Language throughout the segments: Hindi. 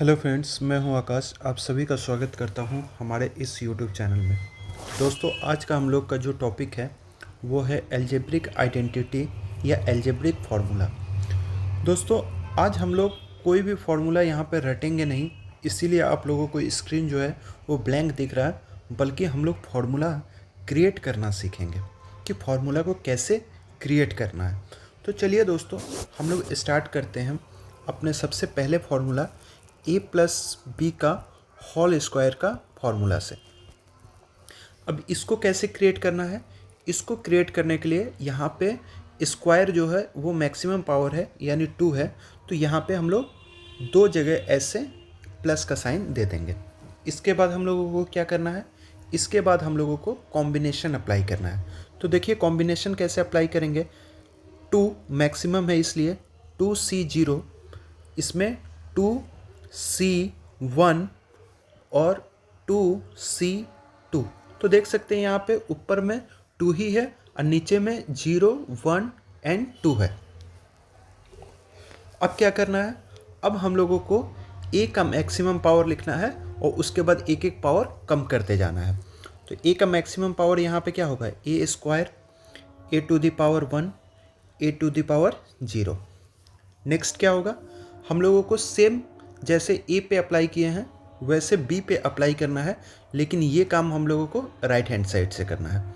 हेलो फ्रेंड्स, मैं हूं आकाश। आप सभी का स्वागत करता हूं हमारे इस यूट्यूब चैनल में। दोस्तों, आज का हम लोग का जो टॉपिक है वो है एल्जेब्रिक आइडेंटिटी या एल्जेब्रिक फार्मूला। दोस्तों, आज हम लोग कोई भी फार्मूला यहाँ पे रटेंगे नहीं, इसीलिए आप लोगों को स्क्रीन जो है वो ब्लैंक दिख रहा है, बल्कि हम लोग फार्मूला क्रिएट करना सीखेंगे कि फार्मूला को कैसे क्रिएट करना है। तो चलिए दोस्तों, हम लोग स्टार्ट करते हैं अपने सबसे पहले फार्मूला a+b का होल स्क्वायर का फार्मूला से। अब इसको कैसे क्रिएट करना है? इसको क्रिएट करने के लिए यहाँ पे स्क्वायर जो है वो मैक्सिमम पावर है यानी 2 है, तो यहाँ पे हम लोग दो जगह ऐसे प्लस का साइन दे देंगे। इसके बाद हम लोगों को क्या करना है? इसके बाद हम लोगों को कॉम्बिनेशन अप्लाई करना है। तो देखिए कॉम्बिनेशन कैसे अप्लाई करेंगे। 2 मैक्सिमम है इसलिए 2c0, इसमें 2c1 और 2c2। तो देख सकते हैं यहाँ पे ऊपर में 2 ही है और नीचे में 0, 1 एंड 2 है। अब क्या करना है? अब हम लोगों को a का मैक्सिमम पावर लिखना है और उसके बाद एक एक पावर कम करते जाना है। तो a का मैक्सिमम पावर यहाँ पे क्या होगा? a square, a to the power 1, a to the power 0। Next क्या होगा? हम लोगों को सेम जैसे a पे अप्लाई किए हैं वैसे b पे अप्लाई करना है, लेकिन ये काम हम लोगों को राइट हैंड साइड से करना है।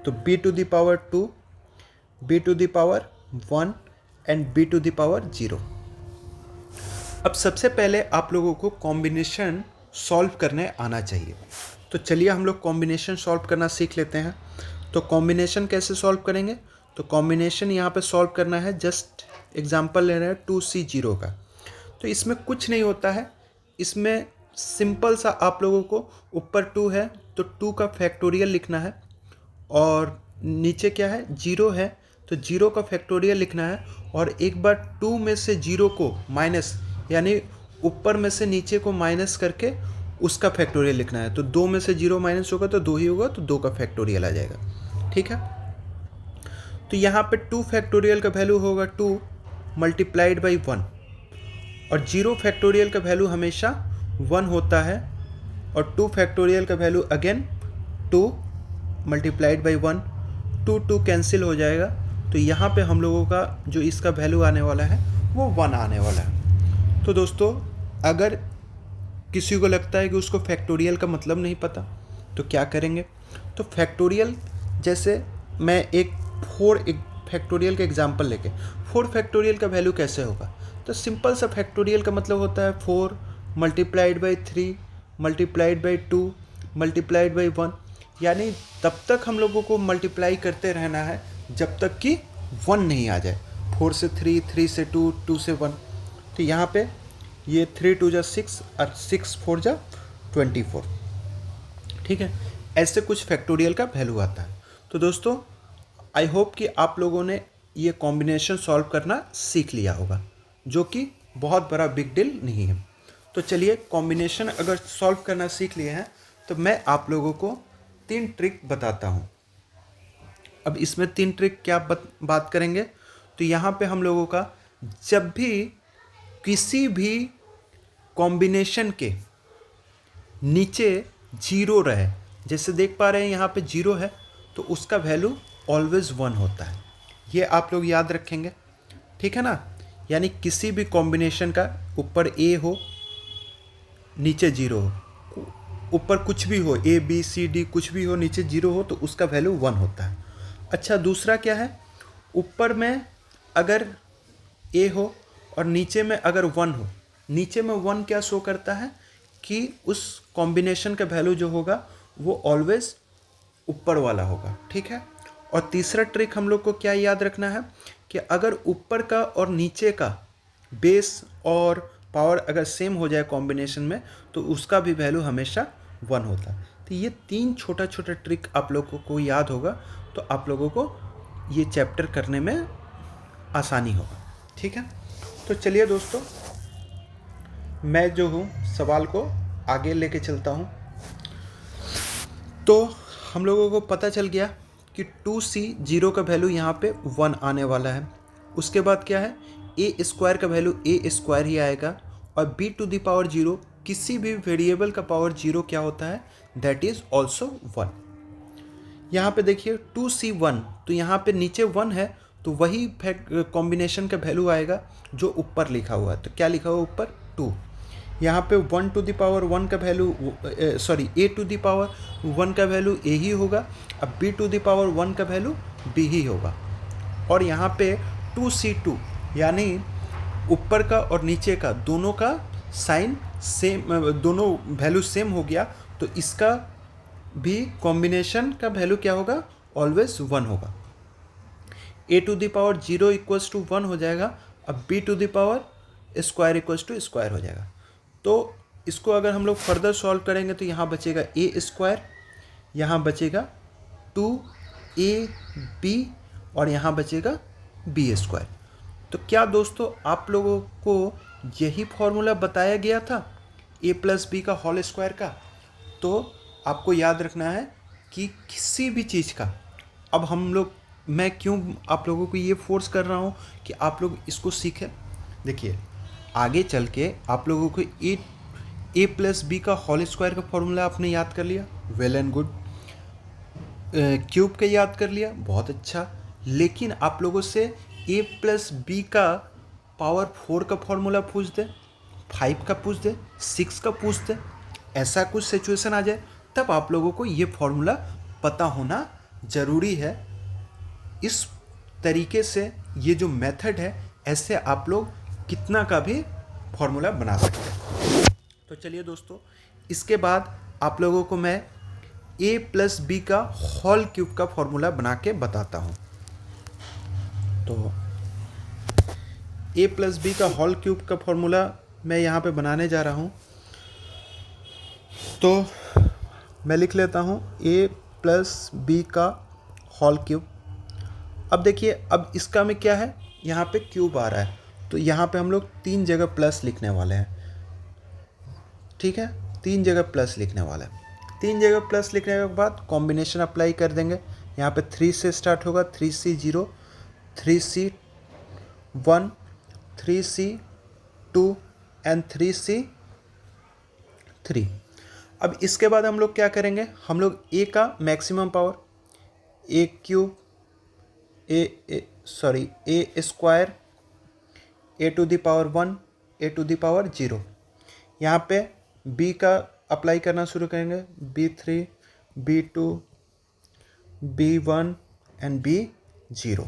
तो b to the power 2, b to the power 1 and b to the power 0। अब सबसे पहले आप लोगों को कॉम्बिनेशन सॉल्व करने आना चाहिए। तो चलिए हम लोग कॉम्बिनेशन सॉल्व करना सीख लेते हैं। तो कॉम्बिनेशन कैसे सॉल्व करेंगे? तो कॉम्बिनेशन यहाँ पे सॉल्व करना है, जस्ट एग्जांपल ले रहे हैं 2c0 का। तो इसमें कुछ नहीं होता है, इसमें सिंपल सा आप लोगों को ऊपर 2 है तो 2 का फैक्टोरियल लिखना है और नीचे क्या है? 0 है तो 0 का फैक्टोरियल लिखना है और एक बार 2 में से 0 को माइनस यानी ऊपर में से नीचे को माइनस करके उसका फैक्टोरियल लिखना है। तो 2 में से 0 माइनस होगा तो 2 ही होगा, तो 2 का फैक्टोरियल आ जाएगा। ठीक है, तो यहाँ पे 2 फैक्टोरियल का वैल्यू होगा 2 मल्टीप्लाइड बाई 1 और 0 फैक्टोरियल का वैल्यू हमेशा 1 होता है और 2 फैक्टोरियल का value again 2 multiplied by 1। 2 cancel हो जाएगा, तो यहाँ पे हम लोगों का जो इसका वैल्यू आने वाला है वो 1 आने वाला है। तो दोस्तों, अगर किसी को लगता है कि उसको फैक्टोरियल का मतलब नहीं पता तो क्या करेंगे? तो फैक्टोरियल, जैसे मैं एक फैक्टोरियल का एग्जांपल लेके 4 फैक्टोरियल का वैल्यू कैसे होगा? तो सिंपल सा फैक्टोरियल का मतलब होता है 4 multiplied by 3 multiplied by 2 multiplied by 1, यानी तब तक हम लोगों को मल्टीप्लाई करते रहना है जब तक कि 1 नहीं आ जाए। 4 से 3, 3 से 2, 2 से 1। तो यहाँ पे ये 3 2 जा 6 और 6 4 जा 24। ठीक है, ऐसे कुछ फैक्टोरियल का वैल्यू आता है। तो दोस्तों, आई होप कि आप लोगों ने ये कॉम्बिनेशन सॉल्व करना सीख लिया होगा, जो कि बहुत बड़ा बिग डील नहीं है। तो चलिए, कॉम्बिनेशन अगर सॉल्व करना सीख लिए हैं तो मैं आप लोगों को 3 ट्रिक बताता हूँ। अब इसमें 3 ट्रिक क्या बात करेंगे? तो यहाँ पे हम लोगों का जब भी किसी भी कॉम्बिनेशन के नीचे 0 रहे, जैसे देख पा रहे हैं यहाँ पे 0 है तो उसका वैल्यू ऑलवेज 1 होता है। ये आप लोग याद रखेंगे, ठीक है ना? यानी किसी भी कॉम्बिनेशन का ऊपर a हो नीचे 0 हो, ऊपर कुछ भी हो a b c d कुछ भी हो नीचे 0 हो तो उसका वैल्यू 1 होता है। अच्छा, दूसरा क्या है? ऊपर में अगर a हो और नीचे में अगर 1 हो, नीचे में 1 क्या शो करता है कि उस कॉम्बिनेशन का वैल्यू जो होगा वो ऑलवेज ऊपर वाला होगा। ठीक है, और तीसरा ट्रिक हम लोग को क्या याद रखना है कि अगर ऊपर का और नीचे का बेस और पावर अगर सेम हो जाए कॉम्बिनेशन में तो उसका भी वैल्यू हमेशा 1 होता है। तो ये 3 छोटा छोटा ट्रिक आप लोगों को याद होगा तो आप लोगों को ये चैप्टर करने में आसानी होगा। ठीक है, तो चलिए दोस्तों, मैं जो हूँ सवाल को आगे लेके चलता हूँ। तो हम लोगों को पता चल गया कि 2c0 का वैल्यू यहाँ पे 1 आने वाला है। उसके बाद क्या है? a स्क्वायर का वैल्यू a स्क्वायर ही आएगा और b टू द पावर 0 किसी भी वेरिएबल का पावर 0 क्या होता है, दैट इज ऑल्सो 1। यहाँ पे देखिए 2c1, तो यहाँ पे नीचे 1 है तो वही कॉम्बिनेशन का वैल्यू आएगा जो ऊपर लिखा हुआ है। तो क्या लिखा हुआ ऊपर 2, यहाँ पे 1 टू द पावर 1 का value a to the power 1 का वैल्यू a ही होगा, अब b टू द पावर 1 का वैल्यू b ही होगा। और यहाँ पे 2c2 यानी ऊपर का और नीचे का दोनों का साइन सेम, दोनों वैल्यू सेम हो गया, तो इसका भी कॉम्बिनेशन का वैल्यू क्या होगा, ऑलवेज 1 होगा। a to the power 0 equals to 1 हो जाएगा, अब b to the power square equals to square हो जाएगा। तो इसको अगर हम लोग फर्दर सॉल्व करेंगे तो यहाँ बचेगा a स्क्वायर, यहाँ बचेगा 2ab और यहाँ बचेगा b स्क्वायर। तो क्या दोस्तों आप लोगों को यही फॉर्मूला बताया गया था a प्लस बी का होल स्क्वायर का? तो आपको याद रखना है कि किसी भी चीज़ का, अब हम लोग, मैं क्यों आप लोगों को ये फोर्स कर रहा हूँ कि आप लोग इसको सीखें। देखिए आगे चल के आप लोगों को ए प्लस बी का होल स्क्वायर का फॉर्मूला आपने याद कर लिया, वेल एंड गुड। क्यूब का याद कर लिया, बहुत अच्छा। लेकिन आप लोगों से a प्लस बी का पावर 4 का फॉर्मूला पूछ दे, 5 का पूछ दे, 6 का पूछ दे, ऐसा कुछ सिचुएशन आ जाए, तब आप लोगों को ये फॉर्मूला पता होना ज़रूरी है। इस तरीके से ये जो मेथड है, ऐसे आप लोग कितना का भी फॉर्मूला बना सकते हैं। तो चलिए दोस्तों, इसके बाद आप लोगों को मैं a प्लस बी का होल क्यूब का फॉर्मूला बना के बताता हूँ। तो a प्लस बी का होल क्यूब का फॉर्मूला मैं यहाँ पे बनाने जा रहा हूँ। तो मैं लिख लेता हूँ a प्लस बी का होल क्यूब। अब देखिए, अब इसका में क्या है, यहाँ पे क्यूब आ रहा है, तो यहाँ पे हम लोग 3 जगह प्लस लिखने वाले हैं। ठीक है, 3 जगह प्लस लिखने वाला है। 3 जगह प्लस लिखने के बाद कॉम्बिनेशन अप्लाई कर देंगे। यहाँ पे 3 से स्टार्ट होगा, 3c0, 3c1, 3c2 and 3c3। अब इसके बाद हम लोग क्या करेंगे, हम लोग a का maximum power a cube a square a to the power 1 a to the power 0, यहाँ पे b का अप्लाई करना शुरू करेंगे, b3, b2, b1 and b0।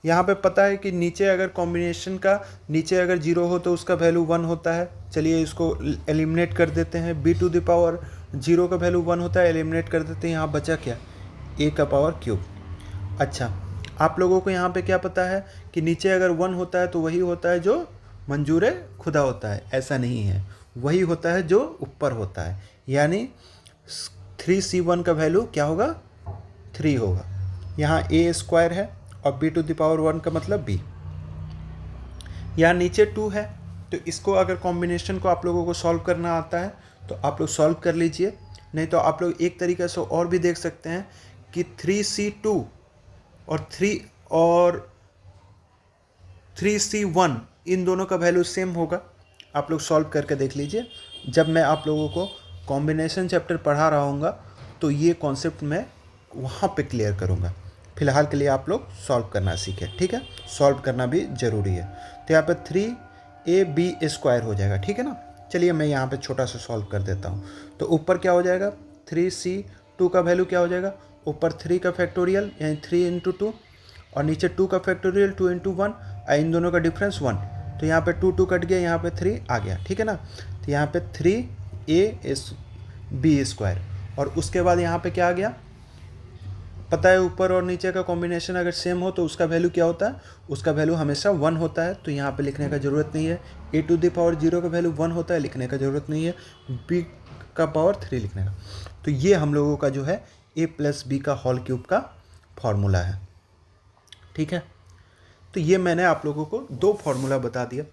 यहाँ पे पता है कि नीचे अगर कॉम्बिनेशन का नीचे अगर 0 हो तो उसका वैल्यू 1 होता है। चलिए इसको एलिमिनेट कर देते हैं। b टू द पावर 0 का वैल्यू 1 होता है, एलिमिनेट कर देते हैं। यहाँ बचा क्या, a का पावर क्यूब। अच्छा, आप लोगों को यहाँ पे क्या पता है कि नीचे अगर 1 होता है तो वही होता है जो मंजूर खुदा होता है, ऐसा नहीं है, वही होता है जो ऊपर होता है। यानी 3c1 का वैल्यू क्या होगा, 3 होगा। यहाँ a स्क्वायर है और b टू द पावर 1 का मतलब b। यहाँ नीचे 2 है, तो इसको अगर कॉम्बिनेशन को आप लोगों को सॉल्व करना आता है तो आप लोग सॉल्व कर लीजिए। नहीं तो आप लोग एक तरीके से और भी देख सकते हैं कि 3c2 और 3c1 इन दोनों का वैल्यू सेम होगा। आप लोग सॉल्व करके देख लीजिए। जब मैं आप लोगों को कॉम्बिनेशन चैप्टर पढ़ा रहा हूँगा तो ये कॉन्सेप्ट मैं वहाँ पे क्लियर करूँगा। फिलहाल के लिए आप लोग सॉल्व करना सीखें, ठीक है, सॉल्व करना भी ज़रूरी है। तो यहाँ पे 3ab स्क्वायर हो जाएगा, ठीक है ना। चलिए मैं यहाँ पे छोटा सा सॉल्व कर देता हूँ। तो ऊपर क्या हो जाएगा, 3c2 का वैल्यू क्या हो जाएगा, ऊपर 3 का फैक्टोरियल यानी 3 इंटू 2 और नीचे 2 का फैक्टोरियल 2 इंटू 1, इन दोनों का डिफरेंस 1। तो यहाँ पे 2 कट गया, यहाँ पे 3 आ गया, ठीक है ना। तो यहाँ पे 3ab स्क्वायर और उसके बाद यहाँ पे क्या आ गया, पता है ऊपर और नीचे का कॉम्बिनेशन अगर सेम हो तो उसका वैल्यू क्या होता है, उसका वैल्यू हमेशा 1 होता है। तो यहाँ पे लिखने का ज़रूरत नहीं है। a टू द पावर 0 का वैल्यू 1 होता है, लिखने का ज़रूरत नहीं है। b का पावर 3 लिखने का। तो ये हम लोगों का जो है a प्लस बी का होल क्यूब का फॉर्मूला है, ठीक है। तो ये मैंने आप लोगों को 2 फार्मूला बता दिया।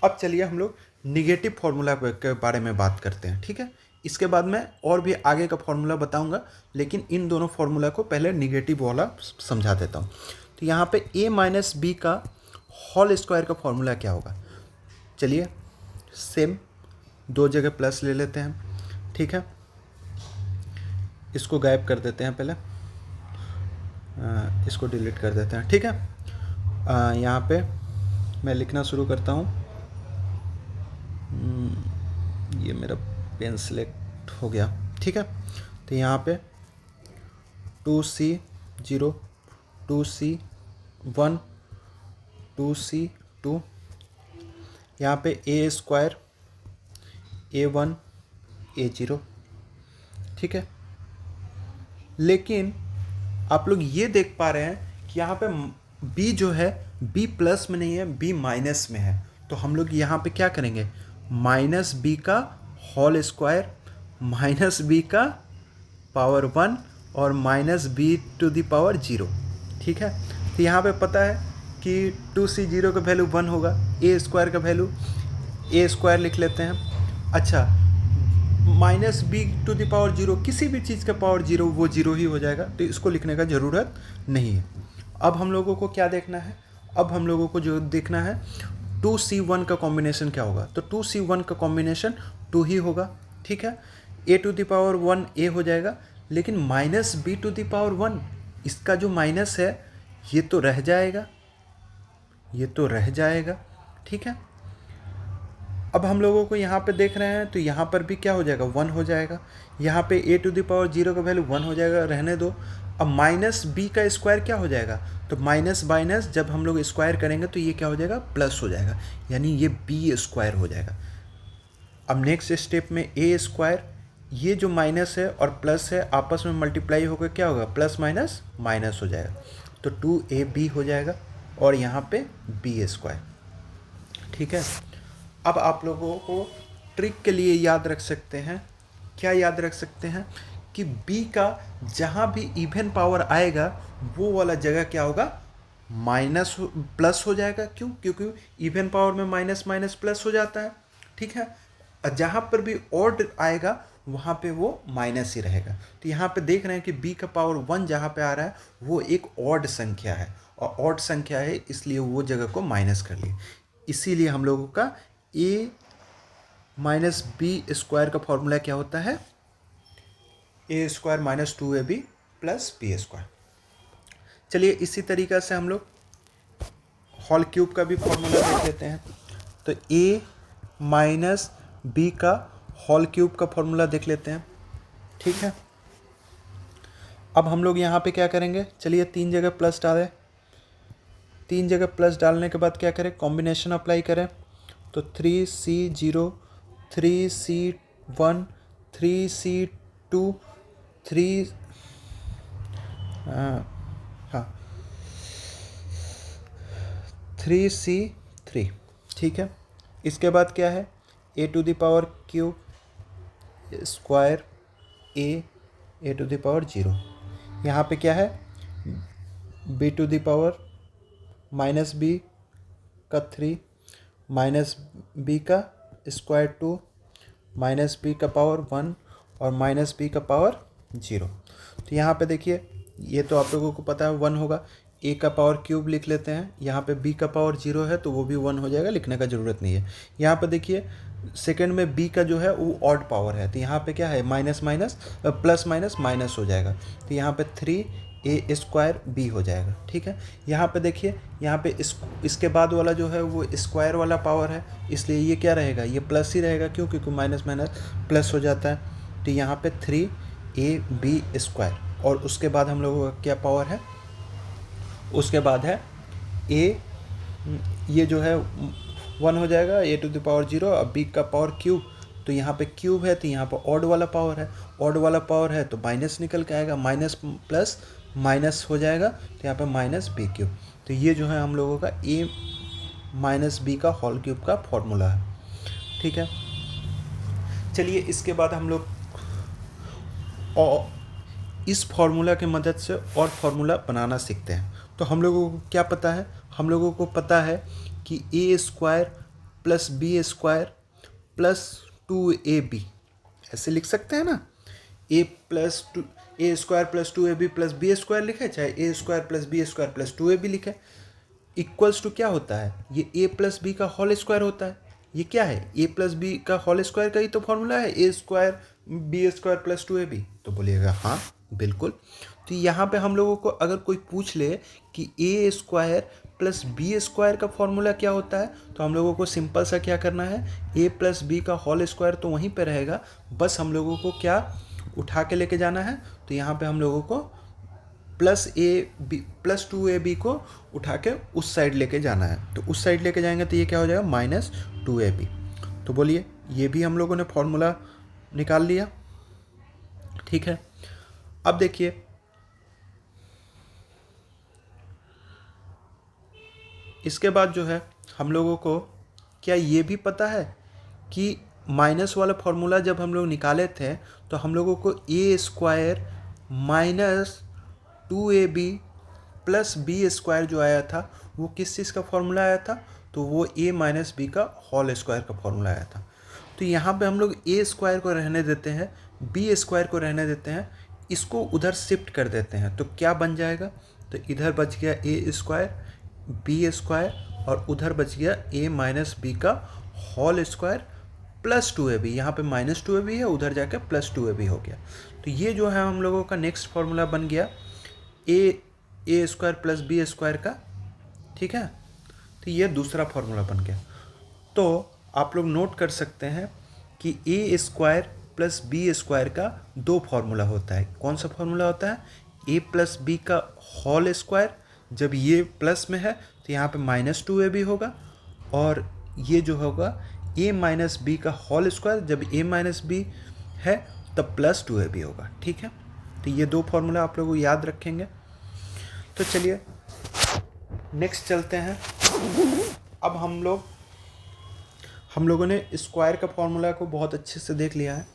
अब चलिए हम लोग निगेटिव फार्मूला के बारे में बात करते हैं, ठीक है। इसके बाद मैं और भी आगे का फार्मूला बताऊंगा, लेकिन इन दोनों फार्मूला को पहले निगेटिव वाला समझा देता हूँ। तो यहाँ पे a माइनस बी का होल स्क्वायर का फार्मूला क्या होगा, चलिए सेम 2 जगह प्लस ले लेते हैं, ठीक है। इसको गायब कर देते हैं पहले, इसको डिलीट कर देते हैं, ठीक है। यहाँ पे मैं लिखना शुरू करता हूँ। ये मेरा पेन सेलेक्ट हो गया, ठीक है। तो यहाँ पे 2C0 2C1 2C2, यहाँ पे A² A1 A0, ठीक है। लेकिन आप लोग ये देख पा रहे हैं कि यहाँ पे B जो है B प्लस में नहीं है, B माइनस में है। तो हम लोग यहाँ पे क्या करेंगे, माइनस बी का होल स्क्वायर माइनस बी का पावर 1 और minus B to the power 0, ठीक है। तो यहाँ पे पता है कि 2C0 का वैल्यू 1 होगा, A² का वैल्यू A² लिख लेते हैं। अच्छा, minus B to the power 0, किसी भी चीज़ का पावर 0 वो 0 ही हो जाएगा, तो इसको लिखने का ज़रूरत नहीं है। अब हम लोगों को क्या देखना है, अब हम लोगों को जो देखना है 2C1 का कॉम्बिनेशन क्या होगा। तो 2C1 का कॉम्बिनेशन 2 ही होगा, ठीक है। A to the power 1 A हो जाएगा, लेकिन minus B to the power 1, इसका जो माइनस है ये तो रह जाएगा, ये तो रह जाएगा, ठीक है। अब हम लोगों को यहाँ पे देख रहे हैं तो यहाँ पर भी क्या हो जाएगा, 1 हो जाएगा। यहाँ पे A टू द पावर 0 का वैल्यू 1 हो जाएगा, रहने दो। अब माइनस बी का स्क्वायर क्या हो जाएगा, तो माइनस माइनस जब हम लोग स्क्वायर करेंगे तो ये क्या हो जाएगा, प्लस हो जाएगा, यानी ये B² हो जाएगा। अब नेक्स्ट स्टेप में A², ये जो माइनस है और प्लस है आपस में मल्टीप्लाई होकर क्या होगा, प्लस माइनस माइनस हो जाएगा, तो 2AB हो जाएगा और यहाँ पे B², ठीक है। अब आप लोगों को ट्रिक के लिए याद रख सकते हैं, क्या याद रख सकते हैं कि B का जहाँ भी इवन पावर आएगा वो वाला जगह क्या होगा, माइनस प्लस हो जाएगा। क्यों, क्योंकि इवन पावर में माइनस माइनस प्लस हो जाता है, ठीक है। और जहाँ पर भी ऑड आएगा वहाँ पे वो माइनस ही रहेगा। तो यहाँ पे देख रहे हैं कि B का पावर 1 जहाँ पे आ रहा है वो एक ऑड संख्या है, और ऑड संख्या है इसलिए वो जगह को माइनस कर लिए। इसीलिए हम लोगों का A माइनस B² का फॉर्मूला क्या होता है, A² minus 2AB plus B²। चलिए इसी तरीक़ा से हम लोग होल क्यूब का भी फॉर्मूला देख लेते हैं। तो A माइनस B का होल क्यूब का फॉर्मूला देख लेते हैं, ठीक है। अब हम लोग यहाँ पे क्या करेंगे, चलिए 3 जगह प्लस डालें, 3 जगह प्लस डालने के बाद क्या करें, कॉम्बिनेशन अप्लाई करें। तो 3C0 3C1 3C2 3 3C3, ठीक है। इसके बाद क्या है, A to the power cube square A to the power 0, यहाँ पे क्या है, B to the power minus B का 3 माइनस B का स्क्वायर 2 माइनस B का पावर 1 और माइनस B का पावर 0। तो यहाँ पे देखिए ये तो आप लोगों को पता है 1 होगा, A का पावर क्यूब लिख लेते हैं, यहाँ पे B का पावर 0 है तो वो भी 1 हो जाएगा, लिखने का ज़रूरत नहीं है। यहाँ पे देखिए सेकंड में B का जो है वो ऑड पावर है, तो यहाँ पे क्या है, minus minus plus minus minus हो जाएगा, तो यहाँ पे 3A² B हो जाएगा, ठीक है। यहाँ पे देखिए यहाँ पे इसके बाद वाला जो है वो स्क्वायर वाला पावर है, इसलिए ये क्या रहेगा, ये प्लस ही रहेगा। क्यों, क्योंकि माइनस माइनस प्लस हो जाता है। तो यहाँ पे 3AB², और उसके बाद हम लोगों का क्या पावर है, उसके बाद है A, ये जो है 1 हो जाएगा, A टू द पावर 0, अब B का पावर क्यूब, तो यहाँ पे क्यूब है तो यहाँ पर ऑड वाला पावर है, ऑड वाला पावर है तो माइनस निकल के आएगा, माइनस प्लस माइनस हो जाएगा, तो यहाँ पे माइनस B³। तो ये जो है हम लोगों का A माइनस B का होल क्यूब का फॉर्मूला है, ठीक है। चलिए इसके बाद हम लोग इस फॉर्मूला की मदद से और फार्मूला बनाना सीखते हैं। तो हम लोगों को क्या पता है, हम लोगों को पता है कि A² plus B² plus 2AB, ऐसे लिख सकते हैं ना, A² plus 2AB plus B² लिखे, चाहे A² plus B² plus 2AB लिखे, इक्वल्स टू क्या होता है, ये A प्लस B का होल स्क्वायर होता है, ये क्या है, ए प्लस बी का होल स्क्वायर का ही तो फॉर्मूला है, A square B square plus 2ab। तो बोलिएगा हाँ बिल्कुल। तो यहाँ पे हम लोगों को अगर कोई पूछ ले कि ए स्क्वायर प्लस बी स्क्वायर का फॉर्मूला क्या होता है, तो हम लोगों को सिंपल सा क्या करना है, ए प्लस बी का होल स्क्वायर तो वहीं पे रहेगा, बस हम लोगों को क्या उठा के लेके जाना है। तो यहाँ पे हम लोगों को प्लस 2ab को उठा के उस साइड लेके जाना है। तो उस साइड लेके जाएंगे तो ये क्या हो जाएगा, -2ab। तो बोलिए ये भी हम लोगों ने फॉर्मूला निकाल लिया। ठीक है, अब देखिए इसके बाद जो है हम लोगों को क्या ये भी पता है कि माइनस वाला फॉर्मूला जब हम लोग निकाले थे तो हम लोगों को A square -2ab plus B square जो आया था वो किस चीज़ का फॉर्मूला आया था, तो वो a माइनस बी का होल स्क्वायर का फॉर्मूला आया था। तो यहाँ पे हम लोग ए स्क्वायर को रहने देते हैं, बी स्क्वायर को रहने देते हैं, इसको उधर शिफ्ट कर देते हैं। तो क्या बन जाएगा, तो इधर बच गया ए स्क्वायर बी स्क्वायर और उधर बच गया a माइनस बी का होल स्क्वायर प्लस 2ab। यहाँ पे -2ab है, उधर जाके +2ab हो गया। तो ये जो है हम लोगों का नेक्स्ट फॉर्मूला बन गया ए स्क्वायर प्लस बी स्क्वायर का। ठीक है, तो ये दूसरा फॉर्मूला बन गया। तो आप लोग नोट कर सकते हैं कि ए स्क्वायर प्लस बी स्क्वायर का दो फॉर्मूला होता है। कौन सा फॉर्मूला होता है, ए प्लस बी का होल स्क्वायर, जब ये प्लस में है तो यहाँ पे -2ab होगा, और ये जो होगा a माइनस बी का होल स्क्वायर, जब a माइनस बी है तब +2ab होगा। ठीक है, तो ये दो फॉर्मूला आप लोग याद रखेंगे। तो चलिए नेक्स्ट चलते हैं। अब हम लोगों ने स्क्वायर का फॉर्मूला को बहुत अच्छे से देख लिया है।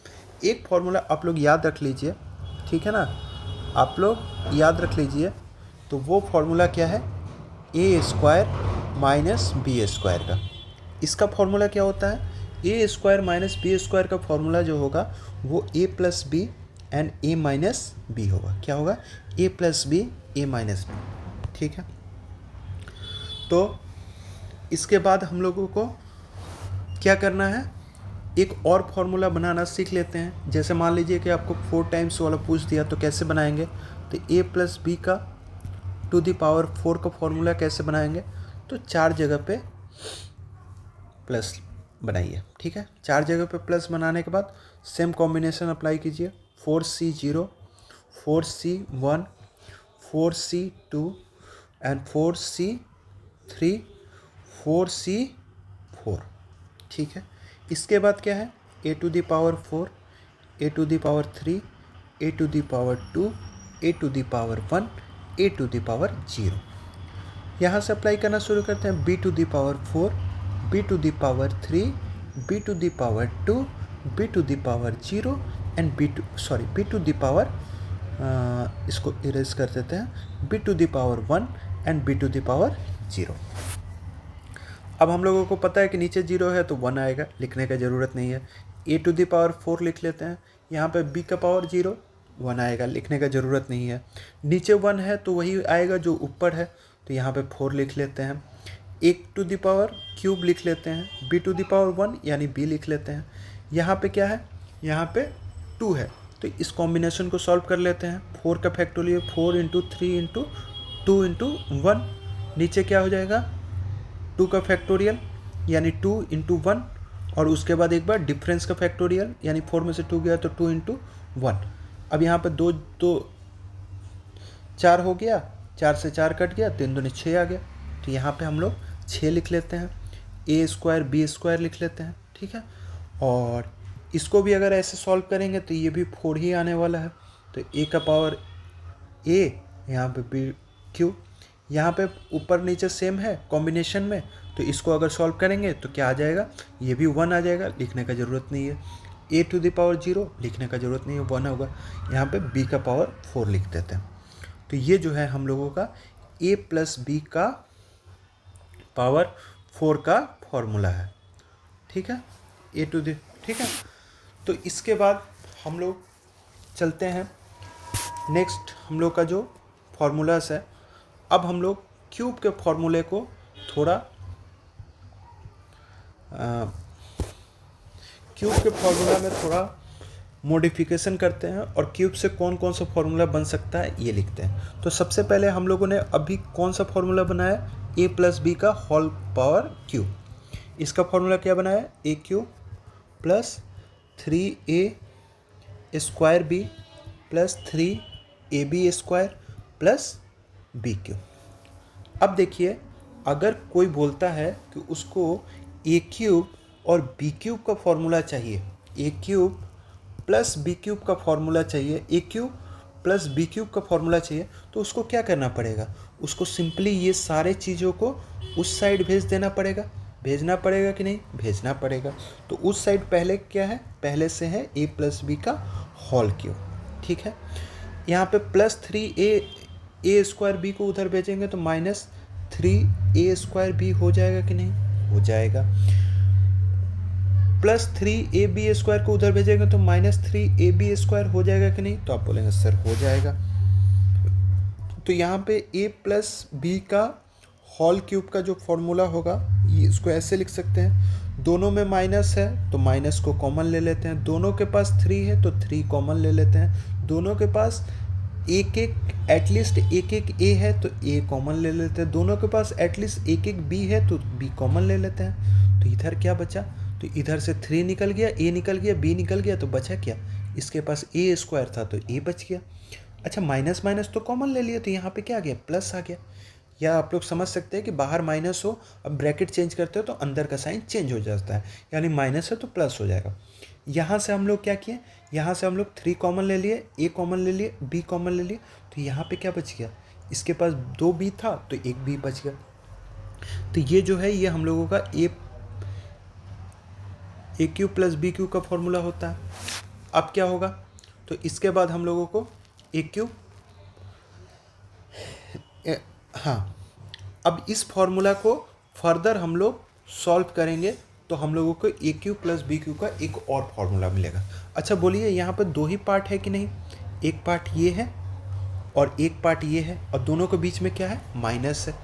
एक फॉर्मूला आप लोग याद रख लीजिए, ठीक है ना, आप लोग याद रख लीजिए। तो वो फॉर्मूला क्या है, A square minus B square का। इसका फॉर्मूला क्या होता है, A square minus B square का फॉर्मूला जो होगा वो A plus B and A minus B होगा। क्या होगा, A plus B A minus B. ठीक है, तो इसके बाद हम लोगों को क्या करना है, एक और फॉर्मूला बनाना सीख लेते हैं। जैसे मान लीजिए कि आपको 4 टाइम्स वाला पूछ दिया, तो कैसे बनाएंगे, तो ए प्लस बी का टू द पावर 4 का फॉर्मूला कैसे बनाएंगे, तो 4 जगह पे प्लस बनाइए। ठीक है, 4 जगह पे प्लस बनाने के बाद सेम कॉम्बिनेशन अप्लाई कीजिए, 4c0 4c1 4c2 and 4c3 4c4। ठीक है, इसके बाद क्या है, A to the power 4 A to the power 3 A to the power 2 A to the power 1 A to the power 0। यहाँ से अप्लाई करना शुरू करते हैं, B to the power 4 B to the power 3 B to the power 2 B to the power 0 and B to the power इसको इरेज कर देते हैं, B to the power 1 and B to the power 0। अब हम लोगों को पता है कि नीचे 0 है तो 1 आएगा, लिखने का ज़रूरत नहीं है। ए टू द पावर 4 लिख लेते हैं, यहाँ पे b का पावर 0 1 आएगा, लिखने का ज़रूरत नहीं है। नीचे 1 है तो वही आएगा जो ऊपर है, तो यहाँ पे 4 लिख लेते हैं। ए टू द पावर क्यूब लिख लेते हैं, बी टू द पावर 1 यानी b लिख लेते हैं। यहाँ पे क्या है, यहाँ पे 2 है, तो इस कॉम्बिनेशन को सॉल्व कर लेते हैं। 4 का फैक्टोरियल 4 इंटू 3 इंटू 2 इंटू 1, नीचे क्या हो जाएगा 2 का फैक्टोरियल यानी 2 इंटू 1, और उसके बाद एक बार डिफरेंस का फैक्टोरियल यानी 4 में से 2 गया तो 2 इंटू 1। अब यहाँ पे 2 तो 4 हो गया, 4 से 4 कट गया, 3 दूनी 6 आ गया, तो यहाँ पे हम लोग 6 लिख लेते हैं। ए स्क्वायर बी स्क्वायर लिख लेते हैं। ठीक है, और इसको भी अगर ऐसे सॉल्व करेंगे तो ये भी 4 ही आने वाला है। तो ए का पावर ए, यहाँ पे बी क्यू, यहाँ पे ऊपर नीचे सेम है कॉम्बिनेशन में, तो इसको अगर सॉल्व करेंगे तो क्या आ जाएगा, ये भी 1 आ जाएगा, लिखने का ज़रूरत नहीं है। ए टू द पावर 0 लिखने का ज़रूरत नहीं है, 1 होगा। यहाँ पे बी का पावर 4 लिख देते हैं। तो ये जो है हम लोगों का ए प्लस बी का पावर 4 का फॉर्मूला है। ठीक है, ए टू द, ठीक है। तो इसके बाद हम लोग चलते हैं नेक्स्ट, हम लोग का जो फॉर्मूलास है, अब हम लोग क्यूब के फॉर्मूले को थोड़ा क्यूब के फॉर्मूला में थोड़ा मॉडिफिकेशन करते हैं और क्यूब से कौन कौन सा फॉर्मूला बन सकता है ये लिखते हैं। तो सबसे पहले हम लोगों ने अभी कौन सा फॉर्मूला बनाया, ए प्लस बी का होल पावर क्यूब। इसका फॉर्मूला क्या बनाया, A cube plus 3a square B plus 3ab square plus B cube. अब देखिए, अगर कोई बोलता है कि उसको ए क्यूब और बी क्यूब का फॉर्मूला चाहिए, A cube plus B cube का फॉर्मूला चाहिए, A cube plus B cube का फॉर्मूला चाहिए, तो उसको क्या करना पड़ेगा, उसको सिंपली ये सारे चीज़ों को उस साइड भेज देना पड़ेगा। भेजना पड़ेगा कि नहीं, भेजना पड़ेगा। तो उस साइड पहले क्या है, पहले से है ए प्लस बी का होल क्यूब, ठीक है। यहाँ पे प्लस 3a स्क्वायर बी को उधर भेजेंगे तो माइनस 3a स्क्वायर बी हो जाएगा कि नहीं, हो जाएगा। प्लस 3ab स्क्वायर को उधर भेजेंगे तो माइनस 3ab स्क्वायर हो जाएगा कि नहीं, तो आप बोलेंगे सर हो जाएगा। तो यहाँ पे a प्लस बी का होल क्यूब का जो फॉर्मूला होगा ये इसको ऐसे लिख सकते हैं, दोनों में माइनस है तो माइनस को कॉमन ले लेते हैं, दोनों के पास 3 है तो 3 कॉमन ले लेते हैं, दोनों के पास एक एक एटलीस्ट एक एक ए है तो ए कॉमन ले लेते हैं, दोनों के पास एटलीस्ट एक एक बी है तो बी कॉमन ले लेते हैं। तो इधर क्या बचा, तो इधर से 3 निकल गया, ए निकल गया, बी निकल गया, तो बचा क्या, इसके पास ए स्क्वायर था तो ए बच गया। अच्छा, माइनस माइनस तो कॉमन ले लिया तो यहाँ पे क्या आ गया, प्लस आ गया। या आप लोग समझ सकते हैं कि बाहर माइनस हो, अब ब्रैकेट चेंज करते हो तो अंदर का साइन चेंज हो जाता है, यानी माइनस है तो प्लस हो जाएगा। यहाँ से हम लोग क्या किए, यहाँ से हम लोग 3 कॉमन ले लिए, ए कॉमन ले लिए, बी कॉमन ले लिए, तो यहाँ पे क्या बच गया, इसके पास 2 बी था तो 1 बी बच गया। तो ये जो है ये हम लोगों का A cube plus B Q का फॉर्मूला होता है। अब क्या होगा, तो इसके बाद हम लोगों को ए क्यू, हाँ, अब इस फॉर्मूला को फर्दर हम लोग सॉल्व करेंगे तो हम लोगों को ए क्यू प्लस बी क्यू का एक और फॉर्मूला मिलेगा। अच्छा बोलिए, यहाँ पर 2 ही पार्ट है कि नहीं, एक पार्ट ये है और एक पार्ट ये है, और दोनों के बीच में क्या है, माइनस है।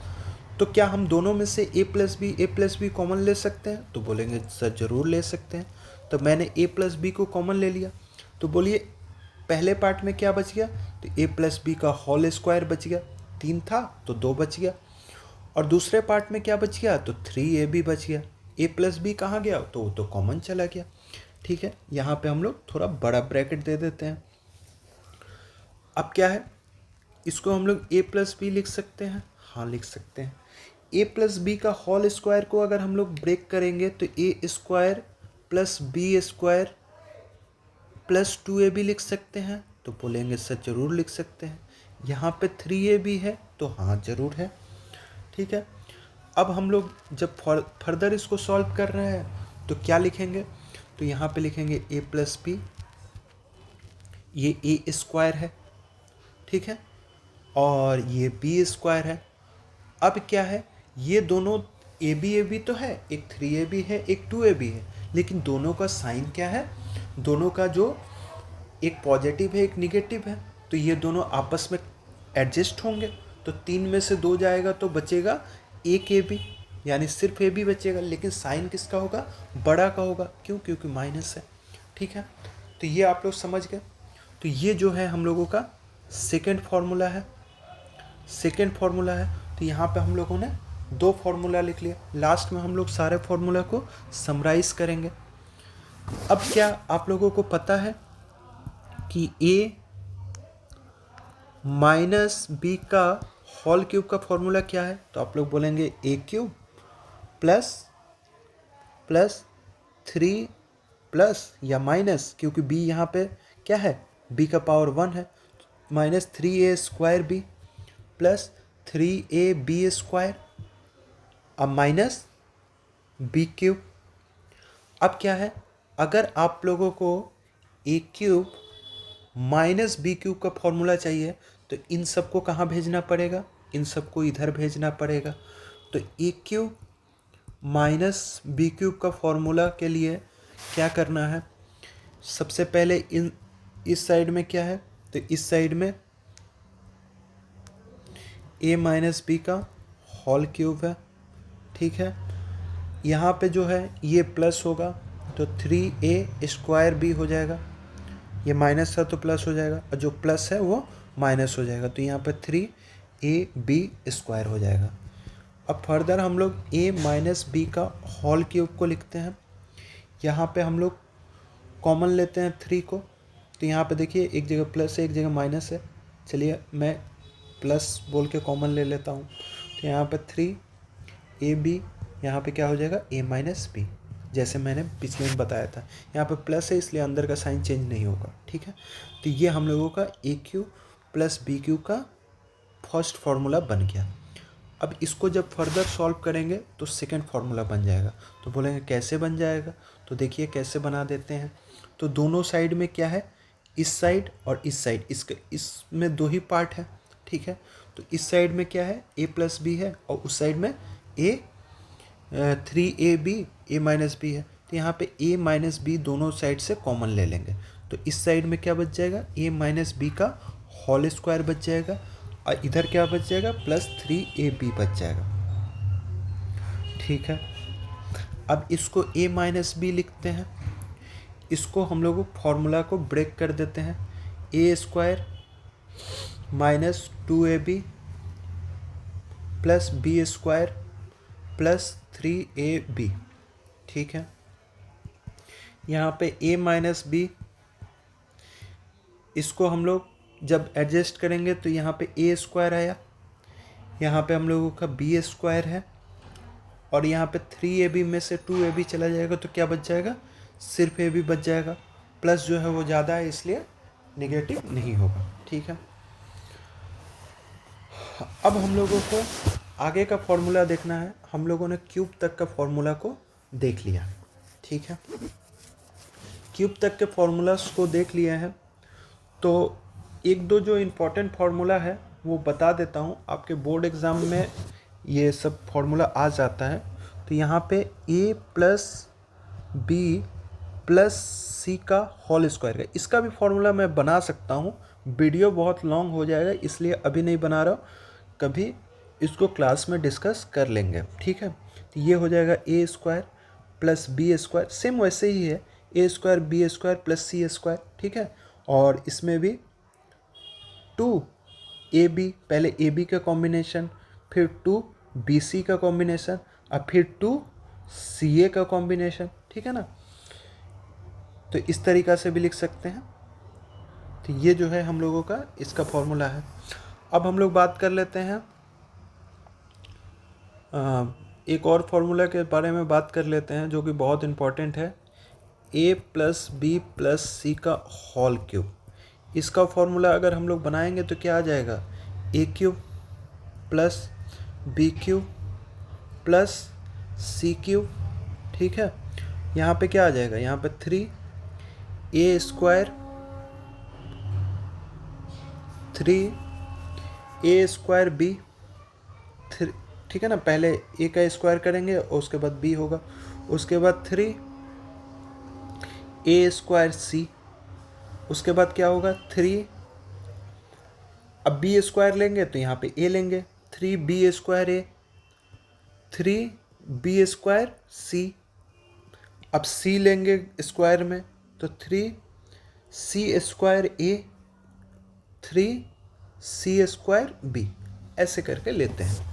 तो क्या हम दोनों में से ए प्लस बी कॉमन ले सकते हैं, तो बोलेंगे सर ज़रूर ले सकते हैं। तो मैंने ए प्लस बी को कॉमन ले लिया, तो बोलिए पहले पार्ट में क्या बच गया, तो ए प्लस बी का होल स्क्वायर बच गया, 3 था तो 2 बच गया। और दूसरे पार्ट में क्या बच गया, तो 3ab बच गया। ए प्लस बी कहाँ गया, तो वो तो कॉमन चला गया, ठीक है। यहाँ पे हम लोग थोड़ा बड़ा ब्रैकेट दे देते हैं। अब क्या है, इसको हम लोग ए प्लस बी लिख सकते हैं, हाँ लिख सकते हैं। ए प्लस बी का होल स्क्वायर को अगर हम लोग ब्रेक करेंगे तो A square plus B square plus 2ab लिख सकते हैं, तो बोलेंगे सर जरूर लिख सकते हैं। यहाँ पे 3ab है तो हाँ ज़रूर है, ठीक है। अब हम लोग जब फर्दर इसको सॉल्व कर रहे हैं तो क्या लिखेंगे, तो यहाँ पे लिखेंगे ए प्लस बी, ये ए स्क्वायर है, ठीक है, और ये बी स्क्वायर है। अब क्या है, ये दोनों ए बी तो है, एक 3ab है एक 2ab है, लेकिन दोनों का साइन क्या है, दोनों का जो एक पॉजिटिव है एक निगेटिव है, तो ये दोनों आपस में एडजस्ट होंगे, तो 3 में से 2 जाएगा तो बचेगा एक ए बी, यानी सिर्फ ए बी बचेगा, लेकिन साइन किसका होगा, बड़ा का होगा, क्यों, क्योंकि माइनस है, ठीक है। तो ये आप लोग समझ गए। तो ये जो है हम लोगों का सेकेंड फार्मूला है, तो यहाँ पे हम लोगों ने 2 फार्मूला लिख लिया, लास्ट में हम लोग सारे फार्मूला को समराइज करेंगे। अब क्या आप लोगों को पता है कि a माइनस बी का होल क्यूब का फॉर्मूला क्या है, तो आप लोग बोलेंगे ए क्यूब प्लस 3 प्लस या माइनस, क्योंकि b यहाँ पे क्या है, b का पावर 1 है, minus 3a square B plus 3ab square, अब माइनस बी क्यूब। अब क्या है, अगर आप लोगों को A cube minus B cube का फॉर्मूला चाहिए तो इन सबको कहाँ भेजना पड़ेगा, इन सबको इधर भेजना पड़ेगा। तो ए क्यूब माइनस बी क्यूब का फॉर्मूला के लिए क्या करना है, सबसे पहले इस साइड में क्या है, तो इस साइड में ए माइनस बी का होल क्यूब है, ठीक है। यहाँ पे जो है ये प्लस होगा, तो 3a² b हो जाएगा, ये माइनस था तो प्लस हो जाएगा, और जो प्लस है वो माइनस हो जाएगा, तो यहाँ पे 3ab² हो जाएगा। अब फर्दर हम लोग a माइनस बी का होल क्यूब को लिखते हैं। यहाँ पे हम लोग कॉमन लेते हैं 3 को, तो यहाँ पे देखिए एक जगह प्लस है एक जगह माइनस है, चलिए मैं प्लस बोल के कॉमन ले लेता हूँ। तो यहाँ पे 3ab, यहाँ पे क्या हो जाएगा a माइनस बी, जैसे मैंने पिछले में बताया था। यहाँ पे प्लस है इसलिए अंदर का साइन चेंज नहीं होगा, ठीक है। तो ये हम लोगों का AQ प्लस BQ का फर्स्ट फार्मूला बन गया। अब इसको जब फर्दर सॉल्व करेंगे तो सेकंड फार्मूला बन जाएगा। तो बोलेंगे कैसे बन जाएगा, तो देखिए कैसे बना देते हैं। तो दोनों साइड में क्या है, इस साइड और इस साइड, इसमें 2 ही पार्ट है, ठीक है। तो इस साइड में क्या है, a प्लस बी है, और उस साइड में 3ab a माइनस बी है। तो यहाँ पे a माइनस बी दोनों साइड से कॉमन ले लेंगे, तो इस साइड में क्या बच जाएगा, a माइनस बी का होल स्क्वायर बच जाएगा, और इधर क्या बच जाएगा, प्लस 3ab बच जाएगा, ठीक है। अब इसको a माइनस बी लिखते हैं, इसको हम लोग फॉर्मूला को ब्रेक कर देते हैं, a² minus 2ab plus b² plus 3ab, ठीक है। यहाँ पे a माइनस बी, इसको हम लोग जब एडजस्ट करेंगे तो यहाँ पे a² आया, यहाँ पे हम लोगों का b² है, और यहाँ पे 3ab में से 2ab चला जाएगा तो क्या बच जाएगा, सिर्फ ab बच जाएगा, प्लस जो है वो ज़्यादा है इसलिए नेगेटिव नहीं होगा, ठीक है। अब हम लोगों को आगे का फॉर्मूला देखना है। हम लोगों ने क्यूब तक का फॉर्मूला को देख लिया, ठीक है। क्यूब तक के फॉर्मूलास को देख लिया है, तो एक दो जो इम्पोर्टेंट फार्मूला है वो बता देता हूँ, आपके बोर्ड एग्ज़ाम में ये सब फार्मूला आ जाता है। तो यहाँ पे a प्लस बी प्लस सी का होल स्क्वायर है, इसका भी फार्मूला मैं बना सकता हूँ, वीडियो बहुत लॉन्ग हो जाएगा इसलिए अभी नहीं बना रहा हूँ, कभी इसको क्लास में डिस्कस कर लेंगे, ठीक है। तो ये हो जाएगा a² प्लस b², सेम वैसे ही है, a² b² प्लस c², ठीक है। और इसमें भी 2ab, पहले ab का कॉम्बिनेशन, फिर 2bc का कॉम्बिनेशन, और फिर 2ca का कॉम्बिनेशन, ठीक है ना। तो इस तरीक़ा से भी लिख सकते हैं। तो ये जो है हम लोगों का इसका फॉर्मूला है। अब हम लोग बात कर लेते हैं एक और फार्मूला के बारे में बात कर लेते हैं जो कि बहुत इम्पोर्टेंट है, a प्लस बी प्लस सी का होल क्यूब। इसका फॉर्मूला अगर हम लोग बनाएंगे तो क्या आ जाएगा, a³ plus b³ plus c³, ठीक है। यहाँ पे क्या आ जाएगा, यहाँ पे 3a² 3a² b, ठीक है ना। पहले a का स्क्वायर करेंगे और उसके बाद b होगा, उसके बाद 3a² c, उसके बाद क्या होगा 3, अब b² लेंगे तो यहाँ पे a लेंगे, 3b² a, 3b² c, अब c लेंगे स्क्वायर में तो 3c² a 3c² b, ऐसे करके लेते हैं।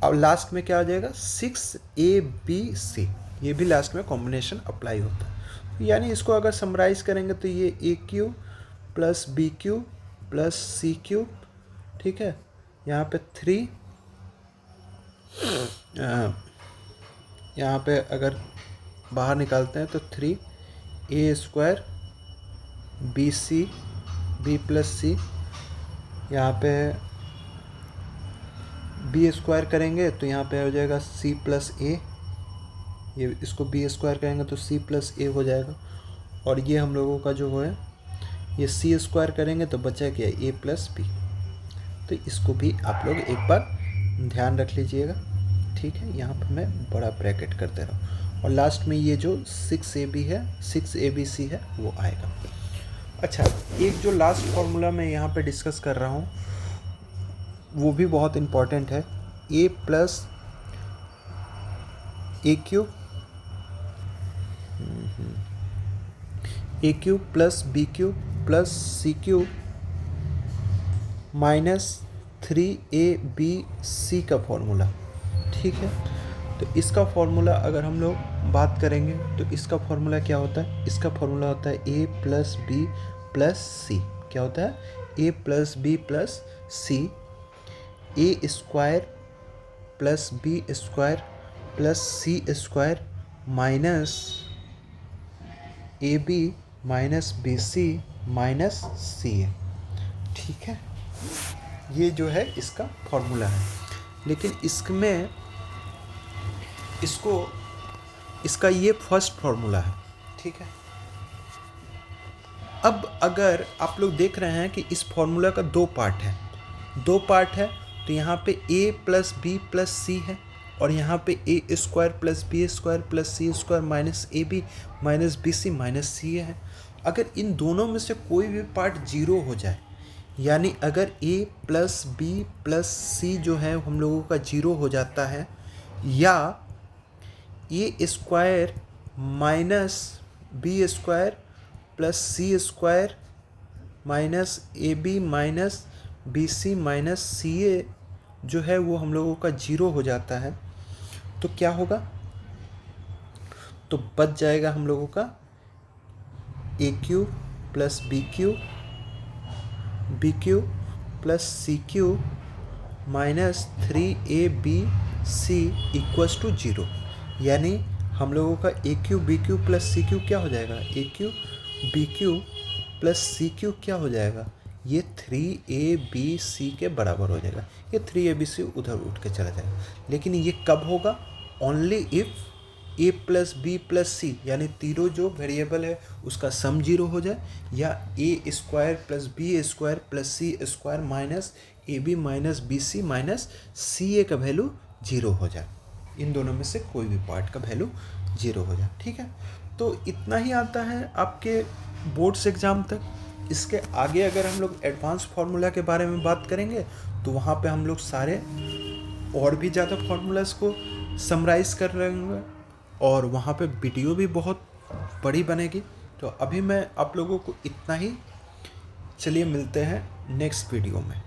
अब लास्ट में क्या आ जाएगा 6abc, ये भी लास्ट में कॉम्बिनेशन अप्लाई होता है। यानी इसको अगर समराइज करेंगे तो ये a³ plus b³ plus c³, ठीक है। यहाँ पे 3, यहाँ पे अगर बाहर निकालते हैं तो 3a² bc b प्लस सी, यहाँ पे b² करेंगे तो यहाँ पे हो जाएगा c प्लस a, ये इसको b² करेंगे तो c प्लस a हो जाएगा, और ये हम लोगों का जो है ये c² करेंगे तो बचा क्या a प्लस बी। तो इसको भी आप लोग एक बार ध्यान रख लीजिएगा, ठीक है। यहाँ पर मैं बड़ा ब्रैकेट कर दे रहा हूँ, और लास्ट में ये जो 6ab है 6abc है वो आएगा। अच्छा, एक जो लास्ट फार्मूला मैं यहाँ पे डिस्कस कर रहा हूँ वो भी बहुत इम्पॉर्टेंट है, a plus a³ A cube plus B cube plus C cube minus 3ab का फॉर्मूला। ठीक है, तो इसका फॉर्मूला अगर हम लोग बात करेंगे तो इसका फॉर्मूला क्या होता है? इसका फॉर्मूला होता है a plus B plus C. क्या होता है? a plus B plus C, A square plus B square plus C square minus A B minus B C minus C A. ठीक है, ये जो है इसका फॉर्मूला है। लेकिन इसमें इसका ये फर्स्ट फॉर्मूला है। ठीक है, अब अगर आप लोग देख रहे हैं कि इस फॉर्मूला का दो पार्ट है, तो यहाँ पे a plus B plus C है और यहाँ पे A square plus B square plus C square minus A B minus B C minus C है। अगर इन दोनों में से कोई भी पार्ट जीरो हो जाए, यानी अगर a प्लस बी प्लस सी जो है हम लोगों का जीरो हो जाता है, या A square minus B square plus C square minus A B minus B C minus C A जो है वो हम लोगों का जीरो हो जाता है, तो क्या होगा? तो बच जाएगा हम लोगों का A cube plus B cube plus C cube minus 3ab equals to 0। यानी हम लोगों का A cube B cube plus C cube क्या हो जाएगा? A cube B cube plus C cube क्या हो जाएगा? ये 3abc के बराबर हो जाएगा। ये 3abc उधर उठ के चला जाएगा। लेकिन ये कब होगा? Only if a plus B plus C, यानी तीनों जो वेरिएबल है उसका सम जीरो हो जाए, या A square plus B square plus C square minus A B minus B C minus C A का वैल्यू जीरो हो जाए। इन दोनों में से कोई भी पार्ट का वैल्यू जीरो हो जाए। ठीक है, तो इतना ही आता है आपके बोर्ड्स एग्ज़ाम तक। इसके आगे अगर हम लोग एडवांस फार्मूला के बारे में बात करेंगे तो वहाँ पे हम लोग सारे और भी ज़्यादा फार्मूलाज को समराइज़ कर रहे होंगे और वहाँ पे वीडियो भी बहुत बड़ी बनेगी। तो अभी मैं आप लोगों को इतना ही, चलिए मिलते हैं नेक्स्ट वीडियो में।